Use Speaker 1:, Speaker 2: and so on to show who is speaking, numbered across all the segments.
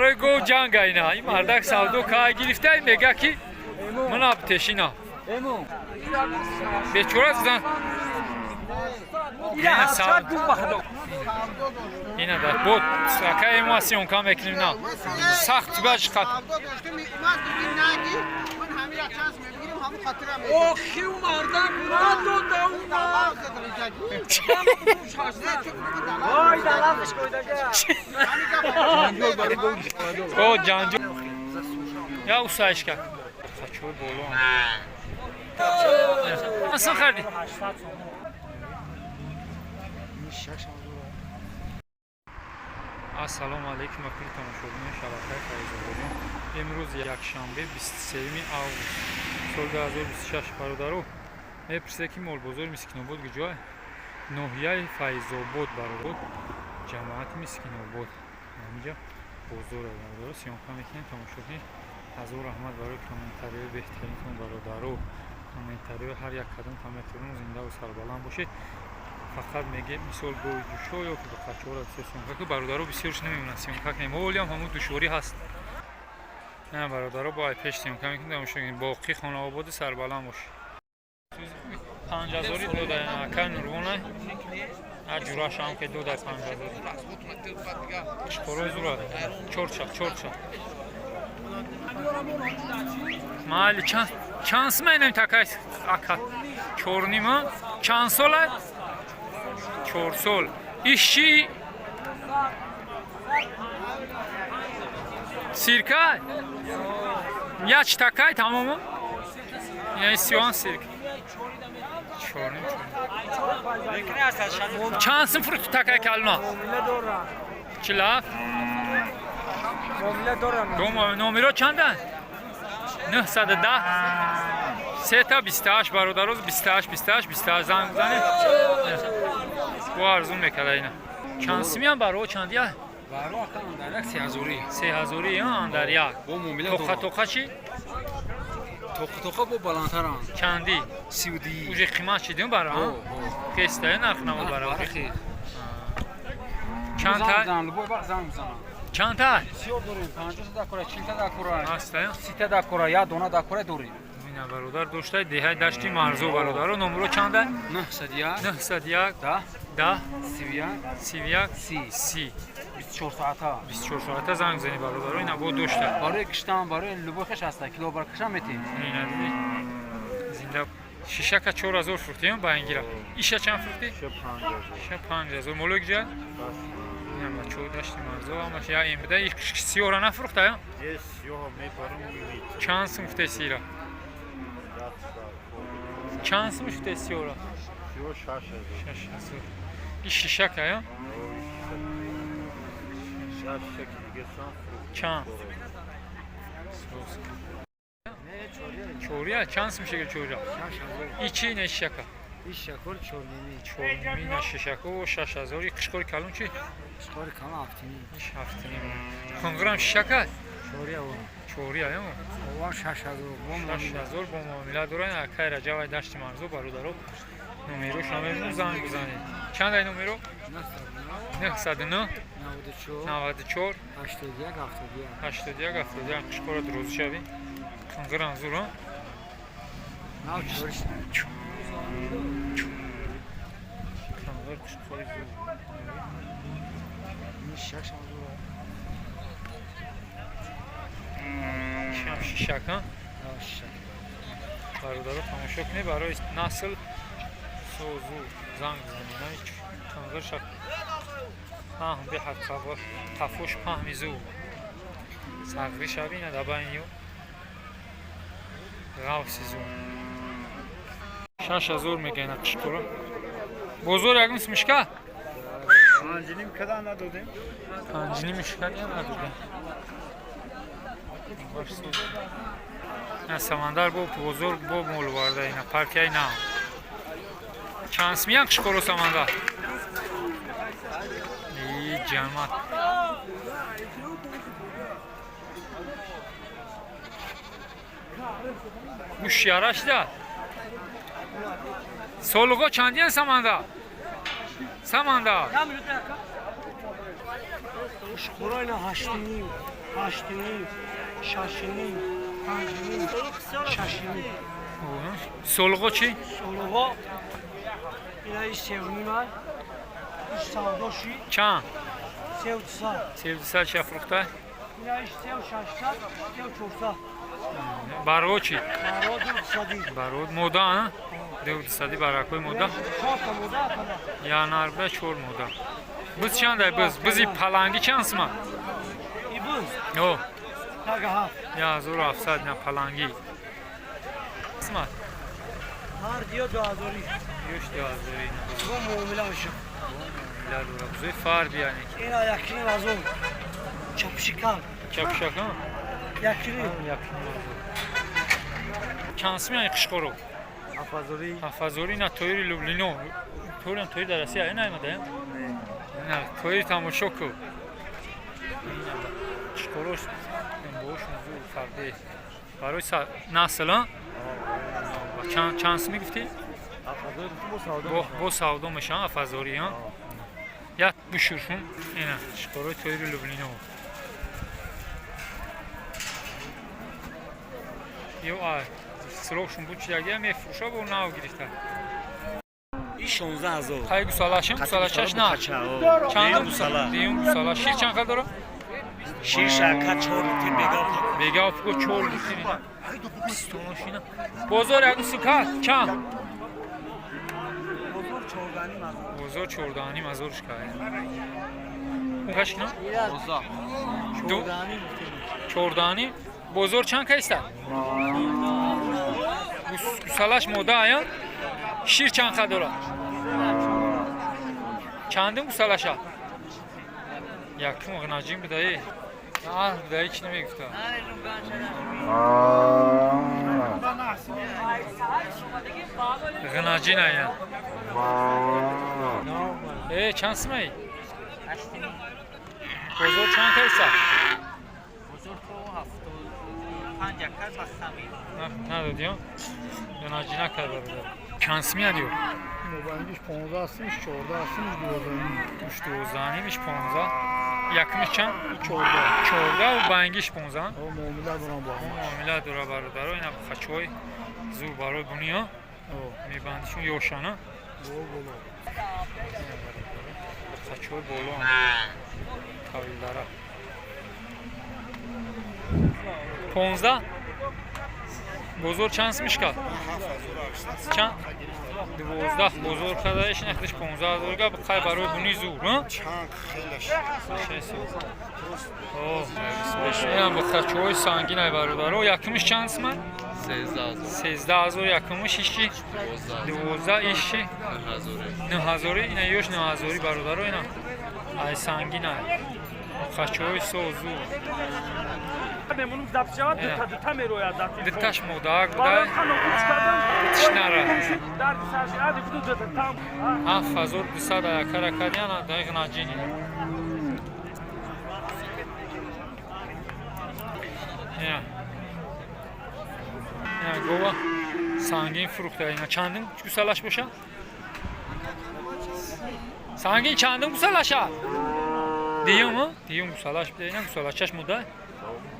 Speaker 1: برای گو جنگ اینا این مردک سودو که گرفته میگه که من اب تشینا بیچاره زن اینا سال اینا در بود سکه ایماسیون کام میکنیم نه سخت باش خط
Speaker 2: او خیو مردک دو وای دلمش
Speaker 1: گو جانجو یا اوسایش کرد خچور بولو nasıl خردی السلام علیکم و خیلی تماشاگران شبکه فیض‌آبادی. امروز یکشنبه 23 آگوست سال 2026 برادرو میپرسه که مول بزرگ مسکین آباد کجای ناحیه فیض‌آباد برادر جماعت مسکین آباد اینجا بزرگ برادر سیام میکنین تماشاگرین حضور رحمت برای کامنتاری بهترینتون برادرو کامنتاری هر یک کدوم کامنتتون زنده و سربلند باشید. فقط میگه مثال گوی دوشو یا که بخاطر سیمکا که برادرو بسیارش نمیمونه سیمکا که ما ولیم همون دوشوری هست نه برادرو با پیش سیمکا میکنیم شما باقی خانه آباد سربلند باشه 5000 دو دای کن نورونه اجوراش هم که دو دای 5000 شکر زورا چورچا مال چانس منم تاکای اکا چورنیما چانسولا چورسول işçi sirka yaç takay tamam mı? Yani siyon sirk. Çornim. Çansın frutu takay kalma. Çilaf. Dom numara çanda? 910 سه 28 برادروز 28 زنگ بزنه با ارزون میکرده اینا چانسی هم برای چندیه؟
Speaker 2: برای اندر یک
Speaker 1: 3000 یا اندر یک
Speaker 2: با مومیلا
Speaker 1: توخه چی؟
Speaker 2: توخه با بلندترم
Speaker 1: چندی؟
Speaker 2: 32
Speaker 1: اوجه قیمت چی دیم برای؟ قسطه نرخ نمو برای چند تا؟ چند تا؟
Speaker 2: 30 دوریم 50 تا کورا 40 تا کورا
Speaker 1: هسته؟
Speaker 2: 30 تا کورا یا دونا تا کورا دوریم
Speaker 1: اینا برادر داشته دهه داشتی مرزو برادر نمره چنده
Speaker 2: 901
Speaker 1: 10
Speaker 2: 31
Speaker 1: 30
Speaker 2: 24 ساعته
Speaker 1: 24 ساعته زنگ زنی برادر اینا بود داشته
Speaker 2: برای کشتن برای لبوخش هست کیلو برکشم میتی
Speaker 1: اینا دیدی زنده شیشه که 4000 فروختیم با انگیرا ایشه چند فروختی؟ 5000 مولوک جا اینا چو داشتی مرزو همش یا این بده 30 اورا نفروخته یا؟ چند فروخته سیرا؟ چند فروخته 30 اورا؟ 6000 این شیشه که یا؟ چند؟ چوریا چند میشه که چوریا؟ ایچی نه شیشه که؟
Speaker 2: این شکر چورنیمی
Speaker 1: نه شیشه که و 6000 قشقور کلون چی؟
Speaker 2: قشقور کلون هفتینی
Speaker 1: خنگرم شیشه که؟ چوریا یا؟
Speaker 2: اوان 6000
Speaker 1: با معامله دارن اکای رجا و دشت مرزو برادرو نمره شما زنگ بزنید چند ای نمره 909 94 81 قشقور دروز شوی خنگرم زورا
Speaker 2: نه چورش
Speaker 1: خنگر قشقور زور
Speaker 2: این 6000
Speaker 1: شم شیشه کن برادرو تماشا کنی برای نسل سوزو زنگ بزنی خنگر شک پهم به حد تفوش پهمیزو سقری شبی نه دبا اینیو غوثی زو 6000 میگه اینا قشقورا بزرگ اگه میشه مشکل؟
Speaker 3: پنجنیم کدام ندادیم؟
Speaker 1: پنجنیم مشکل یا ندادیم نه سمندر با بزرگ با مول وارده اینا پرکی نه چانس میان قشقورو سمندر ای جمعت گوش یارش ده سولگو چندی هست سمندر
Speaker 2: قشقورا اینا 8 هشتینی ششینی پنجینی ششینی
Speaker 1: Solğu çi?
Speaker 2: سولوها اینا سیونی من سوداشی
Speaker 1: Çan.
Speaker 2: سیوتسا
Speaker 1: Sevdisel çafrukta.
Speaker 2: اینا سیو ششتا سیو چورسا
Speaker 1: Bargo çi?
Speaker 2: مراد اقتصادی
Speaker 1: Bargo moda ha? Devdisadi barakoy moda.
Speaker 2: شاست مودا کنه
Speaker 1: Yanarda çor moda. Biz çan da bizi palangi çansma.
Speaker 2: ایبوز
Speaker 1: O.
Speaker 2: تاگه ها
Speaker 1: Ya zor afsad ne palangi. İsmat.
Speaker 2: هر دیو دوازوری
Speaker 1: Yoş yazları.
Speaker 2: bu muamele aşık
Speaker 1: Bilal ora. Bize far yani.
Speaker 2: این یکینی وزون چپشکان
Speaker 1: Çapşak ha?
Speaker 2: یکینی
Speaker 1: Yakın. Çansım yani kışkoro.
Speaker 2: افازوری
Speaker 1: Hafazori na toyri Lublino. Toyran toyri darası ya ne aymadı ya? Ne toyri tam şoku. Kışkoro. Ben boş muzu farklı. Baroysa nasıl ha? Çansımı gifti?
Speaker 2: افازوری bu savda
Speaker 1: Bu savdomuş ha Hafazori ha. Yat büşürfün. Yine kışkoro toyri Lublino. Yo ay. Sırokşun bu çilagaya mefruşa bu nav girifte.
Speaker 2: این 16000
Speaker 1: Hay gusalaşın, gusalaşaş na. Çandı gusala. Diyun gusala. Şir çan kadar o?
Speaker 2: شیر شرکت چهار لیتر بگاه
Speaker 1: Bega upko çor litini. Pistonoşina. Bozor yakın sıkat. Çan.
Speaker 2: بزرگ چهاردنی مزون
Speaker 1: Bozor çordani mazor şkaya. Kaç kilo?
Speaker 2: بزرگ چهاردنی
Speaker 1: Çordani. Bozor çan kaysta. Gusalaş moda ayan. Şir çan kadar o? Çandın gusalaşa. Yakın oğnacıyım bir dayı. Ah bir dayı içine mi gifta? Gınacı ne ya? Çansı mı? Bozor çan kaysa.
Speaker 2: بزرگ تو هفته 5 اکر بستمی
Speaker 1: Ne diyor? Gınacı ne kadar burada? Çansı mı ya diyor?
Speaker 3: Mobilmiş 15 asılmış, orada asılmış gördüğüm.
Speaker 1: Üç dozanıymış ponza. Yakmış çan?
Speaker 3: Çorda.
Speaker 1: Çorda u bangiş ponza.
Speaker 3: O muamiler buna bakmış.
Speaker 1: Muamele dura barudaro ina bxachoy zu baro buniyo.
Speaker 3: O.
Speaker 1: Mibandishun yoshana.
Speaker 3: Bol bol.
Speaker 1: Bxachoy bolo. Tavildara. 15 Bozor çansmış kal. Çan 12 bozor kadayış nextish 15 zorga bxay baro buni zur, ha?
Speaker 3: Çank xeyleş.
Speaker 1: Yani bu kaçoy sangin ay barudaro yakmış çansma. 13 azor yakmış işçi. 12 işçi. Nehazori ina yosh nehazori barudaro ina. Ay sangin ay. Kaçoy sozu.
Speaker 4: Memnunum zapçava dita meroya zaten.
Speaker 1: Ditaş moda
Speaker 4: Bana
Speaker 1: gıda.
Speaker 4: kanı uçkadan.
Speaker 1: Tişnara.
Speaker 4: Derdi sadece hadi bu da tam.
Speaker 1: Ha fazor disa da karakadiyana da gnacini. Ya gova sangin fruktlar ina çandın gusalaş boşa. Sangin çandın gusalaşa. Diyor mu? Diyor gusalaş bir ina gusalaşaş moda.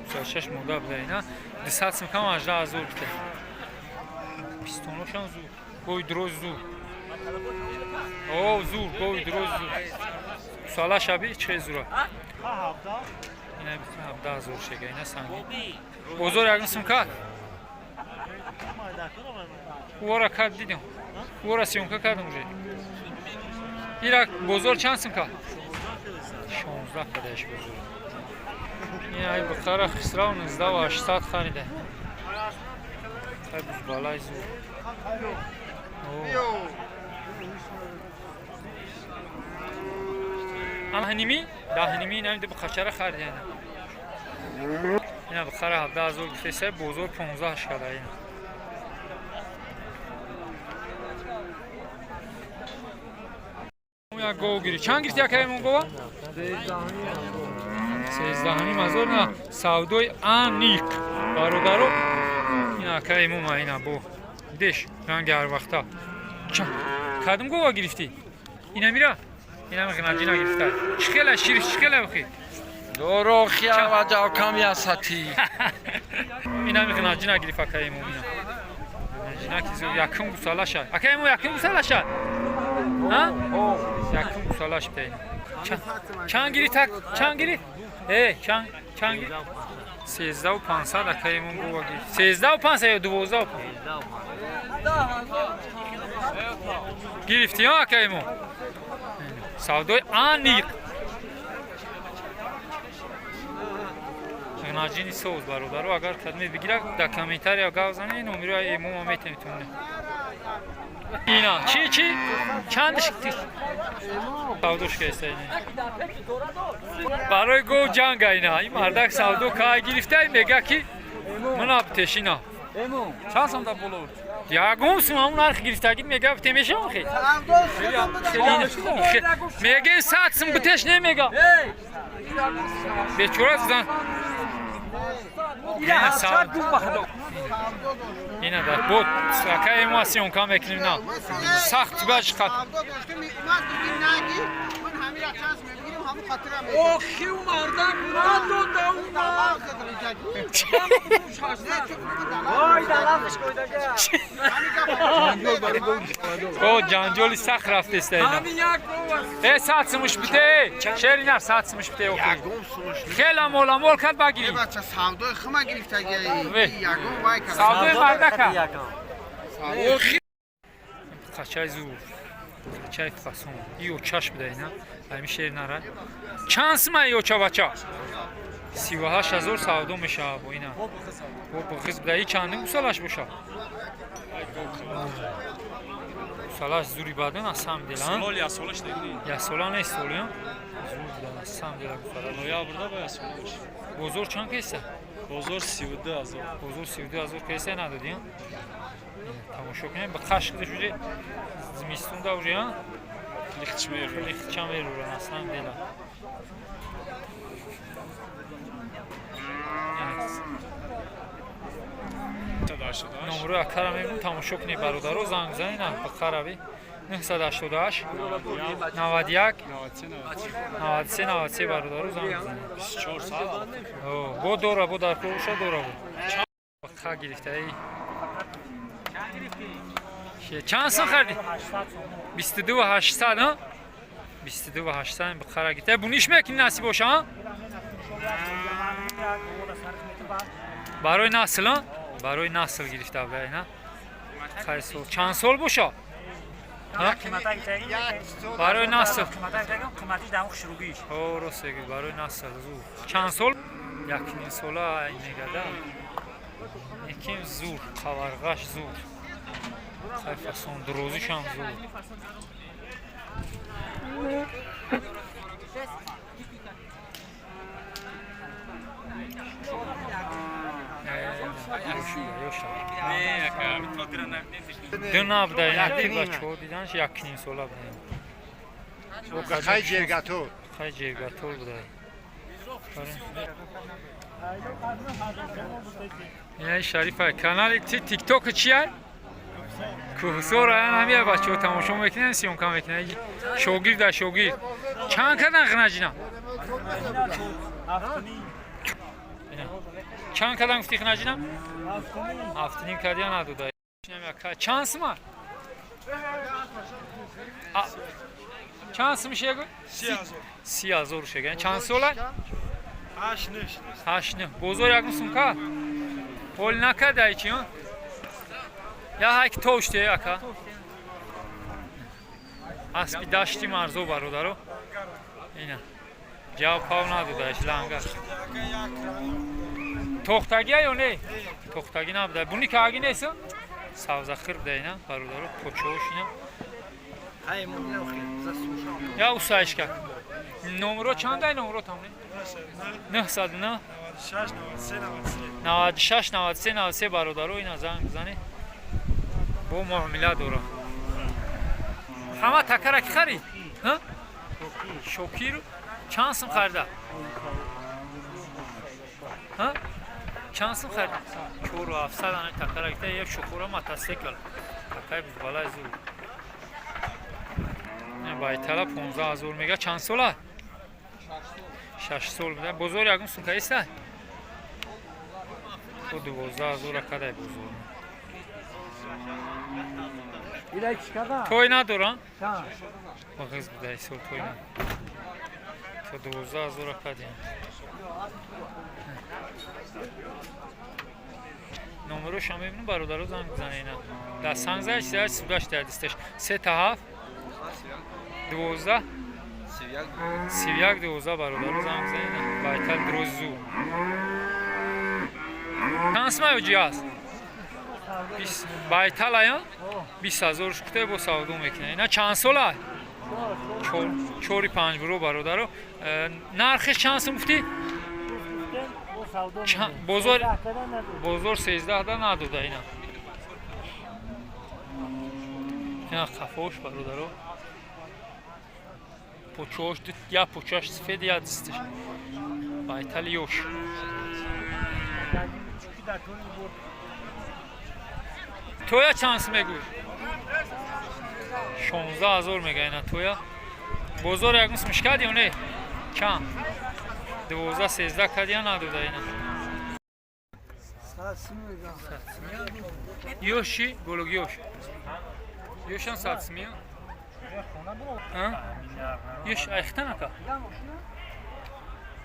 Speaker 1: Gusalaşaş moda bir ina. Disatsın kam ajda azor bite. Pistonoşan zu. Goy droz zu. O zur goy droz zu. Gusalaş abi çe zura. Yine bir hafta zor şey ina sangin. Bozor yakınsın ka. Ora kad dedim. Ora syomka kadın уже. Irak bozor çansın ka. 16 kadar bozor. Yine ay bu kara xisravın izda var 80 xanide. Tabii balay zu. Ama hanimi, da hanimi nemde bu kaçara xardı yani. Yine bu kara hafta zor gitse bozor 15 aşağıda yine. Ya go giri. Çan girti yakayım gova? 13 mazor na savdoy anik. Barudaro. Ina kayım ma ina bu. Deş. Ben gel vakta. Çan. Kadım gova girifti. İna mira. İna mı gınacına girifti. Çıkela şirif çıkela bakayım.
Speaker 5: دروخی و جا کمی ساتی
Speaker 1: اینا میخوان جنا گیری فکایمو اینا جنا کی زو یکم گوسالاش اکایمو یکم گوسالاش ها یکم گوسالاش بده چند گیری تک چند گیری چند گیری 13500 اکایمو گوگی 13500 یا 12 گرفتی ها اکایمو سودای آنیق ناجینی سوز برادر اگر خدمت بگیره در کامنتار یا گاوزنه نمره ایمو میتونه اینا چی چندش سوداش کیسه برای گو جنگ اینا این مردک سودو که گرفته میگه که من آبتشینا چند تا بولور یاگم سومون نرخ گرفتگی میگه تمیشه خیلی میگه ساعتم بتش نمیگه به چورا زدن اینا ساعت اینا در بود سکه ایماسیون کام اکنیم نه سخت باش خط
Speaker 5: اوخی و مردم مردم داونا
Speaker 2: وای دلمش
Speaker 1: او جانجولی سخت رفته است اینا
Speaker 5: همین یک بوست
Speaker 1: ساعت سمش بده شری نه ساعت سمش بده اوکی خیلی مول کرد بگیری
Speaker 3: بچه سودای خما گرفته گیری یکم وای کرد
Speaker 1: سودای مردکه خچای زور خچای فاسون ایو چشم بده اینا همین شیر نره چانس ما ایو چا بچه 38000 سودا میشه با اینا با بخز بده ای چندین گوسالاش باشه گوسالاش زوری بدن اصلا دیلان
Speaker 4: Sol ya sol işte değil.
Speaker 1: یا سولا نیست سولیا زور بدن اصلا دیلان گوسالاش
Speaker 4: Ya burada bayağı sol.
Speaker 1: بزرگ چند کیسه
Speaker 4: Bozor sivdi az o.
Speaker 1: بزرگ 32000 کیسه ندادیم تماشا کنیم به خشک شده زمستون دا уже ها
Speaker 4: Lichtschmer.
Speaker 1: خیلی چم رو اصلا دیلا
Speaker 4: Tadaşı da.
Speaker 1: نمره اکرا میمون تماشا کنی برادرو زنگ بزنی نه به خرابی 988 91 93 93 برادرو زنگ بزنی
Speaker 4: 24 saat.
Speaker 1: بو دورا بو در کوشا دورا بو خا گرفته ای چند سن خریدی 22800 ها 22800 به خرا گرفته بونیش میکنی نصیب باشه ها برای نسل ها برای نسل گرفته به اینا خیلی سال چند سال باشه برای نسل راست میگی برای نسل زور چند سال یکی سال این میگه یکیم زور خبرگاش زور خیلی فاسون دروزیش هم زور دو ناب دایی بچه ها دیدنش یکنیم ساله بودیم
Speaker 3: خیلی جرگاتور
Speaker 1: خیلی جرگاتور بوده این شریفه کانال تیک توک چیه؟ کوهسور این همیه بچه ها تماشا میکنن سیون کام میکنن شوگیر در شوگیر چند کردن خنجینا؟ چند کردن گفتی خنجینا؟ هفتنیم کردی یا ندوده چانس ما؟ چانس میشه گو؟ 30000 شگه چند ساله؟ 8 نه بزرگ یکم که؟ پول نکرده ای چی ها؟ یا هایی که توشته یکا اسبی داشتی مرزو برادرو اینا جواب پاو نداده ایش لنگه توختگی یا نه؟ توختگی نبوده بونی که اگه نیست؟ سوزه خیر بده اینا برادرو پوچوش اینا یا او سایش که نمرو چند های نمرو تامنی؟ 909 96 93 93 برادرو اینا زنگ بزنی با معامله داره همه تکرک خرید ها شوکی رو چند سم خریده ها چند سم خرید 4700 انه تکرک ده یک شکوره متاسیکل تکای بود بالای زور نه باید طلب 15000 میگه چند ساله 6 سال بوده. بزرگ یکم سوکه است. تو 12,000 کدای بزرگ.
Speaker 3: اینا چیکار؟
Speaker 1: توی ندارن؟
Speaker 3: نه.
Speaker 1: باقیز بوده ای سال توی ندارن. تو 12,000 کدای. نمروش هم ببینیم برادرها زنگ بزنه اینا. در سنگ زد چیزی سوگاش در دستش 3 تا 7 12 31 12 برادرها زنگ بزنه اینا. بایتل دروزو. Tanısma cihaz. Biz baytalayın. 20,000 şükte bu savdum ekine. Ne çansı ola? Çori 5 bro barodaro. Narxı çansı mufti? Bozor 13 naduda اینا. اینا خفاش برادرو. پوچوش یا پوچاش سفید یا دستش. بایتل یوش. تویا چانس میگوی 16,000 میگه اینا تویا بزرگ یکمس مشکل یا نه کم 12 13 کدیا ندوده اینا یوشی گلوگ یوش یوشان ساتسمیه یوش ایخته نکا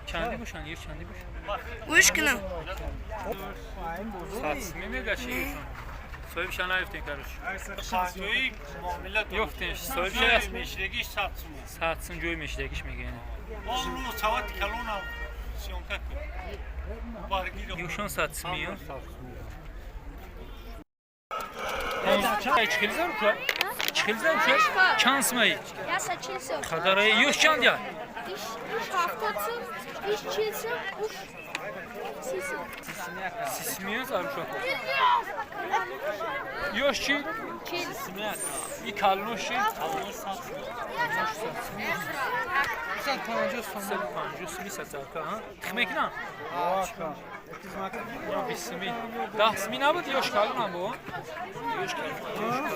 Speaker 1: چندی باشن یوش چندی باشن
Speaker 2: Uş günü.
Speaker 1: ساتسمی میگه چی یوشان صاحب شان نرفتین کارش
Speaker 4: To'y muomalat
Speaker 1: yo'qtin صاحب شان
Speaker 4: meshligish satsmi.
Speaker 1: satsın joy meşlegish میگه اینا
Speaker 4: Onu savat kalona syomka bargiro.
Speaker 1: یوشان ساتسمیه چخیلزار که چخیلزار که چانس می
Speaker 6: Я сочился.
Speaker 1: خداره یوش چند یا
Speaker 6: İş haftası, iş çilsi, uş sisi.
Speaker 1: سیسمیه زارو شد یوش چی
Speaker 6: Çil.
Speaker 1: ای کالنوش چی
Speaker 3: Sen tanıcı
Speaker 1: سل پنجوس می سزار که ها تخمیک نه یا 20 می 10 می نبود یوش کالون هم بود یوش کالون